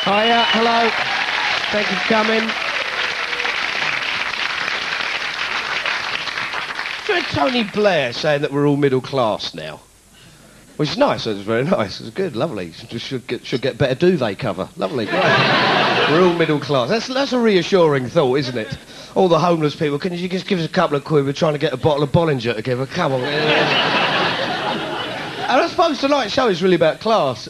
Hiya, hello. Thank you for coming. Do you know Tony Blair saying that we're all middle class now? Which is nice, it was very nice, it was good, lovely. Should get better duvet cover, lovely, great. We're all middle class. That's a reassuring thought, isn't it? All the homeless people, can you just give us a couple of quid? We're trying to get a bottle of Bollinger together, come on. And I suppose tonight's show is really about class.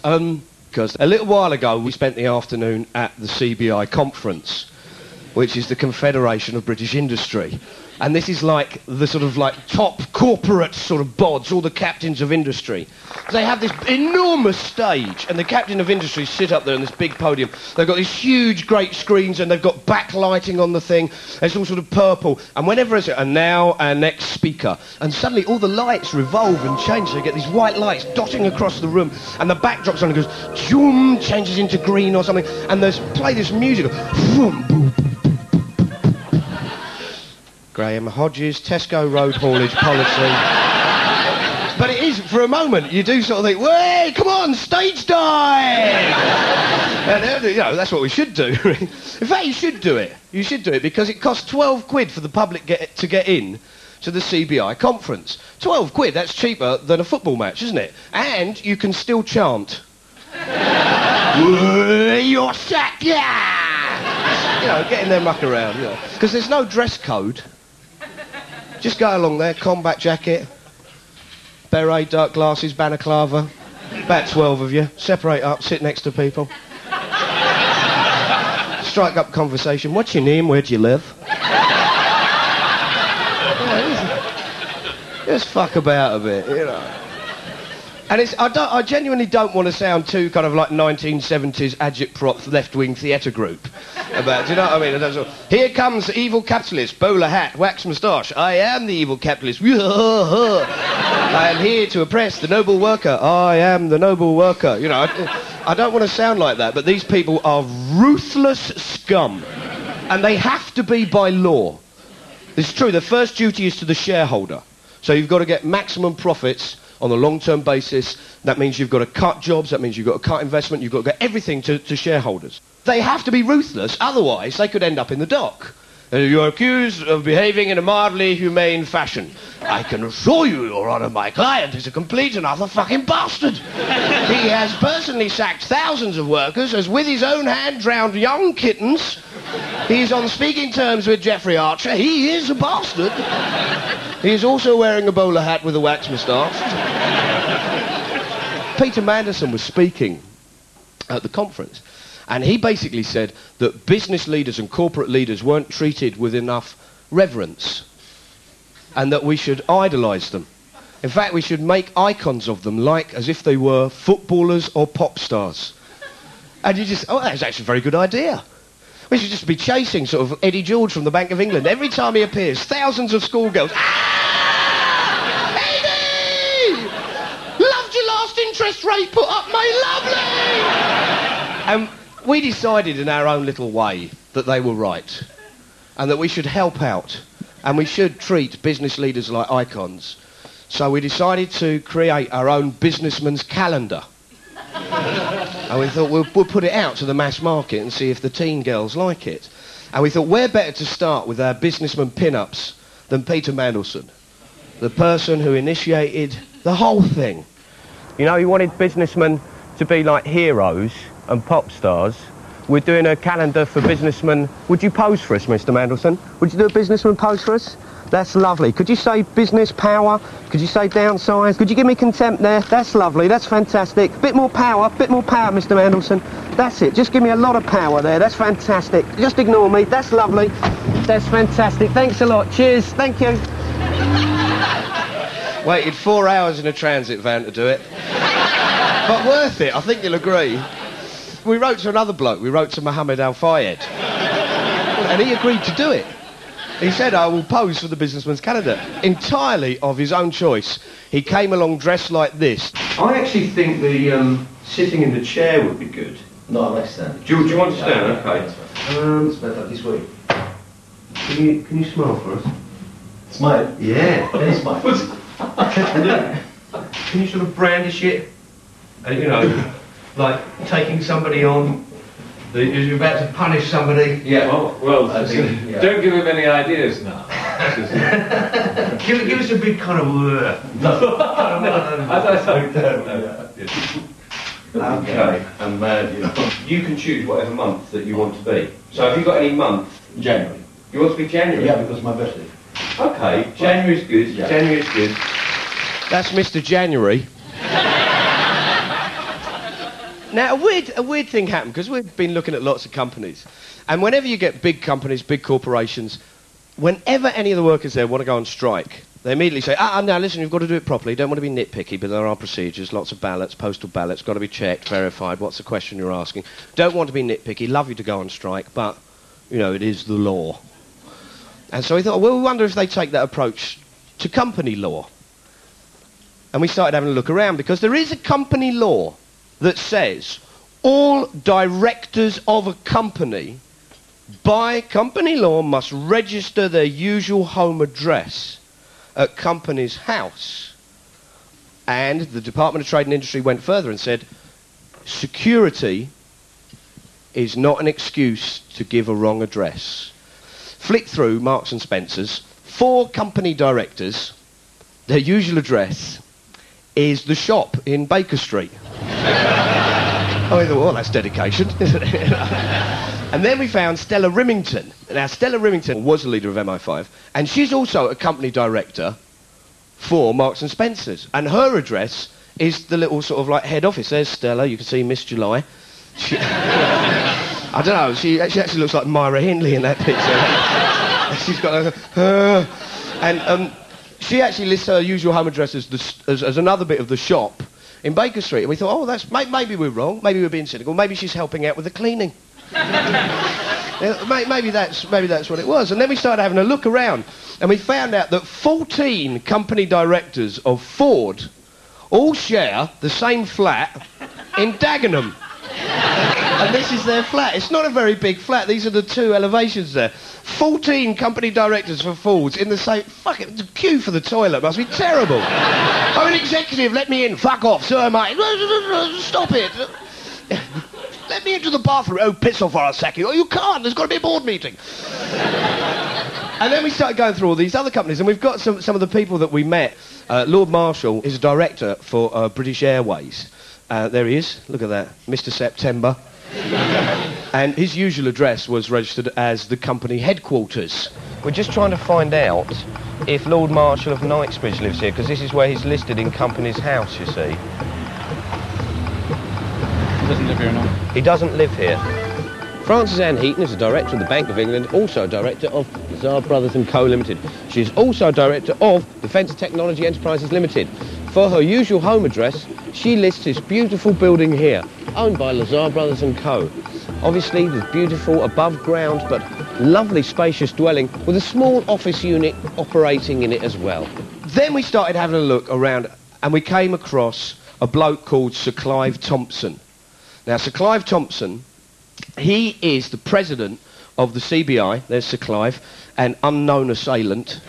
Because a little while ago we spent the afternoon at the CBI conference, which is the Confederation of British Industry. And this is like the sort of like top corporate sort of bods, all the captains of industry. They have this enormous stage, and the captain of industry sit up there on this big podium. They've got these huge, great screens, and they've got backlighting on the thing. It's all sort of purple. And whenever it's and now our next speaker, and suddenly all the lights revolve and change. So you get these white lights dotting across the room, and the backdrop suddenly goes, zoom, changes into green or something, and there's play this music. Boom, boom. Graham Hodges, Tesco road haulage policy. But it is, for a moment, you do sort of think, "Way, come on, stage dive!" And, you know, that's what we should do. In fact, you should do it. You should do it because it costs 12 quid for the public to get in to the CBI conference. 12 quid, that's cheaper than a football match, isn't it? And you can still chant. You're sacked, yeah! You know, getting their muck around, you know. Because there's no dress code. Just go along there, combat jacket, beret, dark glasses, balaclava, about 12 of you, separate up, sit next to people. Strike up conversation, what's your name, where do you live? Just fuck about a bit, you know. And I genuinely don't want to sound too kind of like 1970s agitprop left-wing theatre group. Do you know what I mean? Here comes the evil capitalist, bowler hat, wax moustache. I am the evil capitalist. I am here to oppress the noble worker. I am the noble worker. You know, I don't want to sound like that, but these people are ruthless scum. And they have to be by law. It's true, the first duty is to the shareholder. So you've got to get maximum profits on a long-term basis. That means you've got to cut jobs, that means you've got to cut investment, you've got to get everything to shareholders. They have to be ruthless, otherwise they could end up in the dock. You're accused of behaving in a mildly humane fashion. I can assure you, Your Honour, my client is a complete and utter fucking bastard. He has personally sacked thousands of workers, has with his own hand drowned young kittens. He's on speaking terms with Jeffrey Archer. He is a bastard. He is also wearing a bowler hat with a wax moustache. Peter Mandelson was speaking at the conference, and he basically said that business leaders and corporate leaders weren't treated with enough reverence, and that we should idolise them. In fact, we should make icons of them, like as if they were footballers or pop stars. And you just, that's actually a very good idea. We should just be chasing sort of Eddie George from the Bank of England. Every time he appears, thousands of schoolgirls. Ah! Eddie! Loved your last interest rate put up, mate, lovely! And we decided in our own little way that they were right. And that we should help out. And we should treat business leaders like icons. So we decided to create our own businessman's calendar. And we thought we'll put it out to the mass market and see if the teen girls like it. And we thought we're better to start with our businessman pin-ups than Peter Mandelson, the person who initiated the whole thing. You know, he wanted businessmen to be like heroes and pop stars. We're doing a calendar for businessmen. Would you pose for us, Mr. Mandelson? Would you do a businessman pose for us? That's lovely. Could you say business power? Could you say downsize? Could you give me contempt there? That's lovely. That's fantastic. Bit more power, Mr. Mandelson. That's it. Just give me a lot of power there. That's fantastic. Just ignore me. That's lovely. That's fantastic. Thanks a lot. Cheers. Thank you. Waited 4 hours in a transit van to do it. But worth it. I think you'll agree. We wrote to another bloke. We wrote to Mohammed Al-Fayed. And he agreed to do it. He said, I will pose for the businessman's calendar. Entirely of his own choice. He came along dressed like this. I actually think the sitting in the chair would be good. No, I like standing. Do you want to stand? Okay. It's better this way. Can you smile for us? Smile? Yeah. Any smile. Can you sort of brandish it? And, you know, like taking somebody on You're about to punish somebody. Yeah. Well, I think, yeah. Don't give him any ideas now. Give us a big kind of... I don't know. Okay. You can choose whatever month that you want to be. So have you got any month? January. You want to be January? Yeah, because my birthday. Okay, January's good. Yeah. January's good. That's Mr. January. Now, a weird thing happened, because we've been looking at lots of companies. And whenever you get big companies, big corporations, whenever any of the workers there want to go on strike, they immediately say, no, listen, you've got to do it properly. Don't want to be nitpicky, but there are procedures, lots of ballots, postal ballots, got to be checked, verified. What's the question you're asking? Don't want to be nitpicky, love you to go on strike, but, you know, it is the law. And so we thought, well, we wonder if they take that approach to company law. And we started having a look around, because there is a company law that says all directors of a company, by company law, must register their usual home address at company's house. And the Department of Trade and Industry went further and said, security is not an excuse to give a wrong address. Flick through Marks and Spencer's, 4 company directors, their usual address is the shop in Baker Street. I thought, well, that's dedication, isn't it? And then we found Stella Rimington. Now, Stella Rimington was the leader of MI5, and she's also a company director for Marks and Spencer's. And her address is the little sort of like head office. There's Stella, you can see Miss July. She, I don't know, she actually looks like Myra Hindley in that picture. She's got a... and she actually lists her usual home address as another bit of the shop in Baker Street. And we thought, oh, maybe we're wrong, maybe we're being cynical, maybe she's helping out with the cleaning. Maybe that's what it was. And then we started having a look around, and we found out that 14 company directors of Ford all share the same flat in Dagenham. And this is their flat. It's not a very big flat. These are the 2 elevations there. 14 company directors for Fords in the same... Fuck it, the queue for the toilet must be terrible. I'm an executive, let me in. Fuck off, so am I. Stop it. Let me into the bathroom. Oh, piss off for a second. Oh, you can't. There's got to be a board meeting. And then we started going through all these other companies, and we've got some of the people that we met. Lord Marshall is a director for British Airways. There he is. Look at that. Mr. September. And his usual address was registered as the company headquarters. We're just trying to find out if Lord Marshall of Knightsbridge lives here, because this is where he's listed in company's house, you see. He doesn't live here now. He doesn't live here. Frances Ann Heaton is a director of the Bank of England, also a director of Lazar Brothers & Co Limited. She is also a director of Defence Technology Enterprises Limited. For her usual home address, she lists this beautiful building here, owned by Lazar Brothers & Co. Obviously, this beautiful above-ground but lovely spacious dwelling with a small office unit operating in it as well. Then we started having a look around, and we came across a bloke called Sir Clive Thompson. Now, Sir Clive Thompson, he is the president of the CBI, there's Sir Clive, an unknown assailant.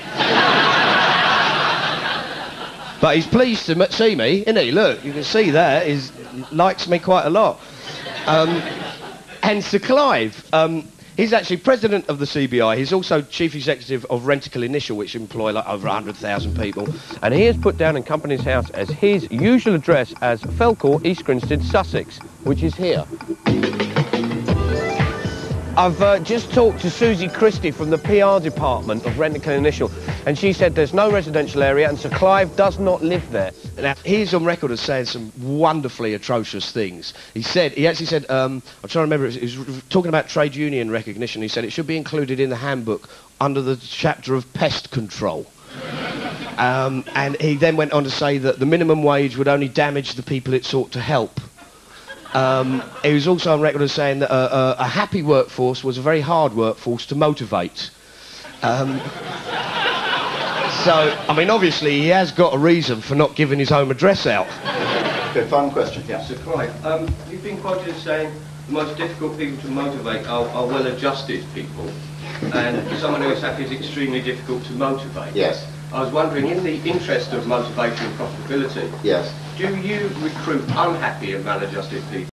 But he's pleased to see me, isn't he? Look, you can see that. He likes me quite a lot. And Sir Clive, he's actually president of the CBI. He's also chief executive of Rentokil Initial, which employ like over 100,000 people. And he has put down in company's house as his usual address as Felcourt, East Grinstead, Sussex, which is here. I've just talked to Susie Christie from the PR department of Rentokil Initial, and she said there's no residential area and Sir Clive does not live there. Now, he's on record as saying some wonderfully atrocious things. He actually said, I'm trying to remember, he was talking about trade union recognition. He said it should be included in the handbook under the chapter of pest control. And he then went on to say that the minimum wage would only damage the people it sought to help. He was also on record as saying that a happy workforce was a very hard workforce to motivate. So, I mean, obviously he has got a reason for not giving his home address out. Okay, final question, yeah. Sir Clive, you've been quoted as saying the most difficult people to motivate are well-adjusted people, and someone who is happy is extremely difficult to motivate. Yes. I was wondering, in the interest of motivation and profitability, Yes. do you recruit unhappy and maladjusted people?